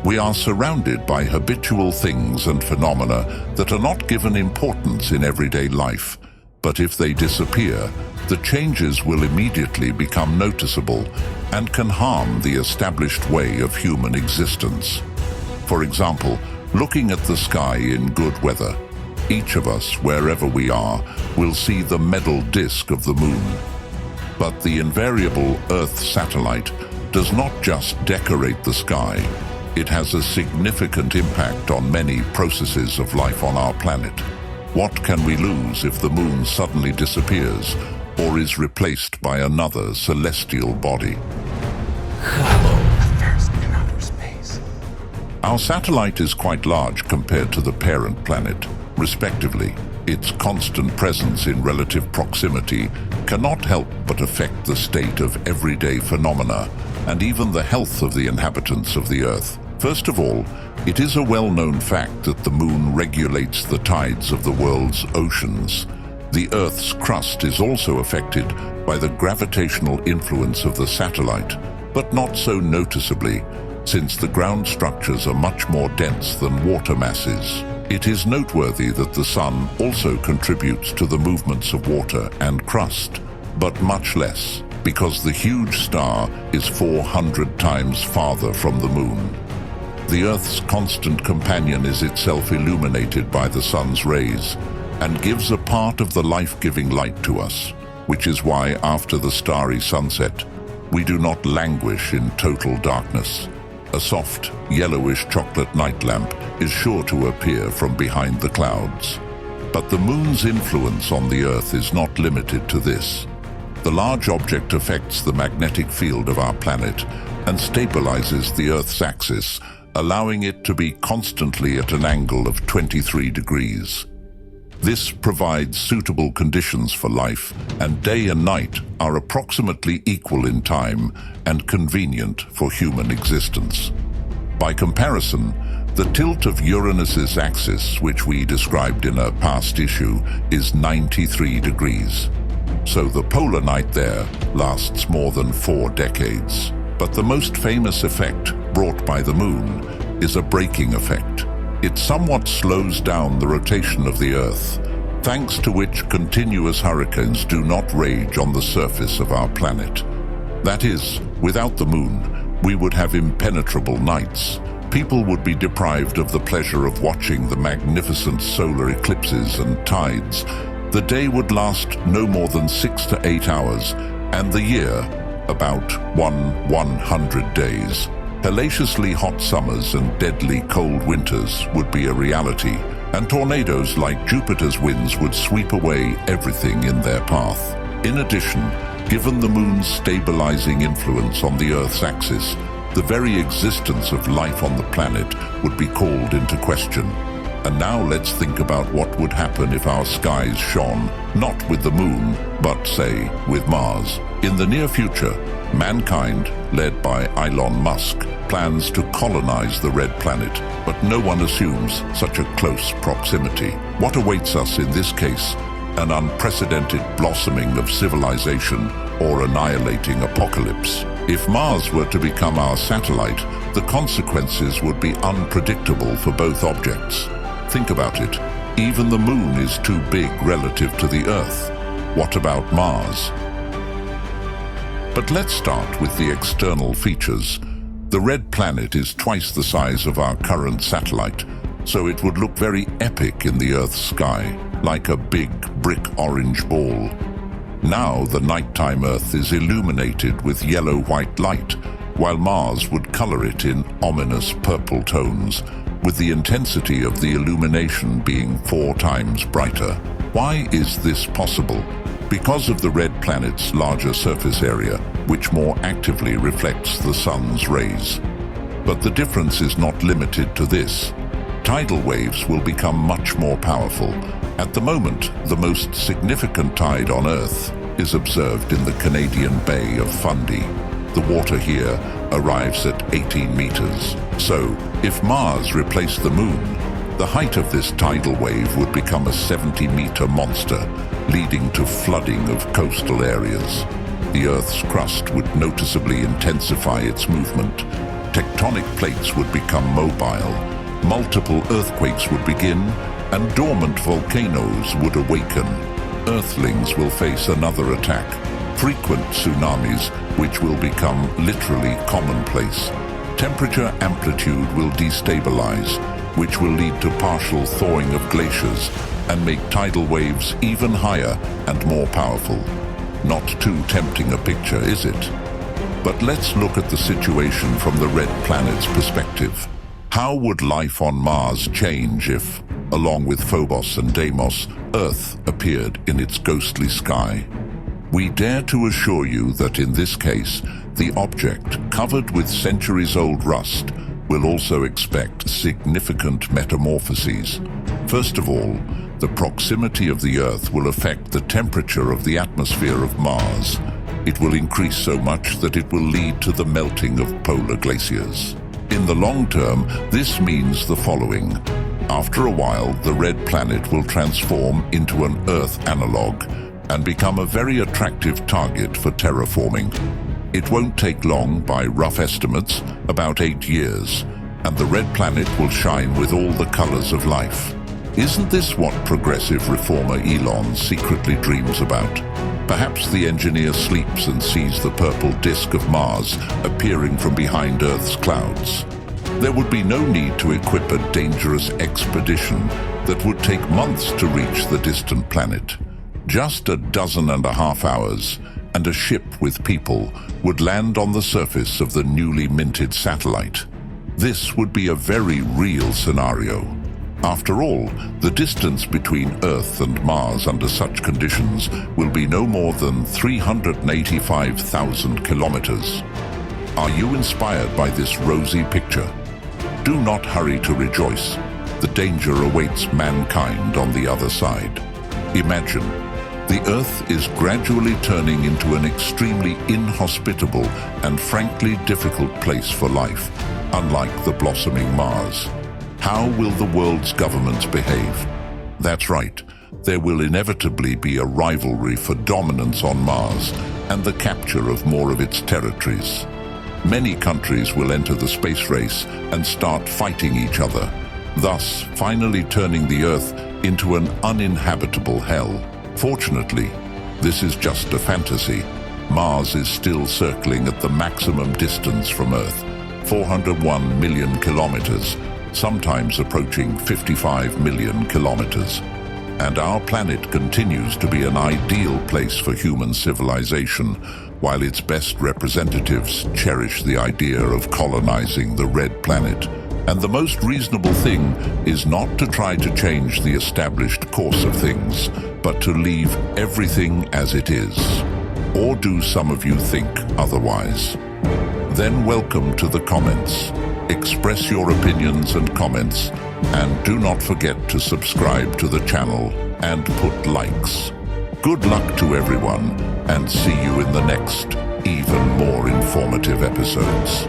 We are surrounded by habitual things and phenomena that are not given importance in everyday life, but if they disappear, the changes will immediately become noticeable and can harm the established way of human existence. For example, looking at the sky in good weather, each of us, wherever we are, will see the metal disk of the moon. But the invariable Earth satellite does not just decorate the sky. It has a significant impact on many processes of life on our planet. What can we lose if the moon suddenly disappears or is replaced by another celestial body? Hollow affairs in outer space. Our satellite is quite large compared to the parent planet, respectively. Its constant presence in relative proximity cannot help but affect the state of everyday phenomena and even the health of the inhabitants of the Earth. First of all, it is a well-known fact that the moon regulates the tides of the world's oceans. The Earth's crust is also affected by the gravitational influence of the satellite, but not so noticeably, since the ground structures are much more dense than water masses. It is noteworthy that the Sun also contributes to the movements of water and crust, but much less, because the huge star is 400 times farther from the Moon. The Earth's constant companion is itself illuminated by the Sun's rays and gives a part of the life-giving light to us, which is why after the starry sunset, we do not languish in total darkness. A soft, yellowish chocolate night lamp is sure to appear from behind the clouds. But the moon's influence on the Earth is not limited to this. The large object affects the magnetic field of our planet and stabilizes the Earth's axis, allowing it to be constantly at an angle of 23 degrees. This provides suitable conditions for life, and day and night are approximately equal in time and convenient for human existence. By comparison, the tilt of Uranus's axis, which we described in a past issue, is 93 degrees. So the polar night there lasts more than 4 decades. But the most famous effect brought by the moon is a braking effect. It somewhat slows down the rotation of the Earth, thanks to which continuous hurricanes do not rage on the surface of our planet. That is, without the moon, we would have impenetrable nights. People would be deprived of the pleasure of watching the magnificent solar eclipses and tides. The day would last no more than 6 to 8 hours, and the year about 100 days. Hellaciously hot summers and deadly cold winters would be a reality, and tornadoes like Jupiter's winds would sweep away everything in their path. In addition, given the moon's stabilizing influence on the Earth's axis, the very existence of life on the planet would be called into question. And now let's think about what would happen if our skies shone, not with the moon, but, say, with Mars. In the near future, mankind, led by Elon Musk, plans to colonize the red planet, but no one assumes such a close proximity. What awaits us in this case? An unprecedented blossoming of civilization or annihilating apocalypse? If Mars were to become our satellite, the consequences would be unpredictable for both objects. Think about it. Even the moon is too big relative to the Earth. What about Mars? But let's start with the external features. The red planet is twice the size of our current satellite, so it would look very epic in the Earth's sky, like a big brick orange ball. Now the nighttime Earth is illuminated with yellow-white light, while Mars would color it in ominous purple tones, with the intensity of the illumination being 4 times brighter. Why is this possible? Because of the red planet's larger surface area, which more actively reflects the sun's rays. But the difference is not limited to this. Tidal waves will become much more powerful. At the moment, the most significant tide on Earth is observed in the Canadian Bay of Fundy. The water here arrives at 18 meters. So, if Mars replaced the moon, the height of this tidal wave would become a 70-meter monster, leading to flooding of coastal areas. The Earth's crust would noticeably intensify its movement. tectonic plates would become mobile, multiple earthquakes would begin, and dormant volcanoes would awaken. Earthlings will face another attack, frequent tsunamis, which will become literally commonplace. Temperature amplitude will destabilize, which will lead to partial thawing of glaciers and make tidal waves even higher and more powerful. Not too tempting a picture, is it? But let's look at the situation from the red planet's perspective. How would life on Mars change if, along with Phobos and Deimos, Earth appeared in its ghostly sky? We dare to assure you that in this case, the object, covered with centuries-old rust, will also expect significant metamorphoses. First of all, the proximity of the Earth will affect the temperature of the atmosphere of Mars. It will increase so much that it will lead to the melting of polar glaciers. In the long term, this means the following. After a while, the red planet will transform into an Earth analog and become a very attractive target for terraforming. It won't take long, by rough estimates, about 8 years, and the red planet will shine with all the colors of life. Isn't this what progressive reformer Elon secretly dreams about? Perhaps the engineer sleeps and sees the purple disk of Mars appearing from behind Earth's clouds. There would be no need to equip a dangerous expedition that would take months to reach the distant planet. Just 12.5 hours, and a ship with people would land on the surface of the newly minted satellite. This would be a very real scenario. After all, the distance between Earth and Mars under such conditions will be no more than 385,000 kilometers. Are you inspired by this rosy picture? Do not hurry to rejoice. The danger awaits mankind on the other side. Imagine, the Earth is gradually turning into an extremely inhospitable and frankly difficult place for life, unlike the blossoming Mars. How will the world's governments behave? That's right, there will inevitably be a rivalry for dominance on Mars and the capture of more of its territories. Many countries will enter the space race and start fighting each other, thus finally turning the Earth into an uninhabitable hell. Fortunately, this is just a fantasy. Mars is still circling at the maximum distance from Earth, 401 million kilometers, sometimes approaching 55 million kilometers. And our planet continues to be an ideal place for human civilization, while its best representatives cherish the idea of colonizing the red planet. And the most reasonable thing is not to try to change the established course of things, but to leave everything as it is. Or do some of you think otherwise? Then welcome to the comments. Express your opinions and comments, and do not forget to subscribe to the channel and put likes. Good luck to everyone, and see you in the next, even more informative episodes.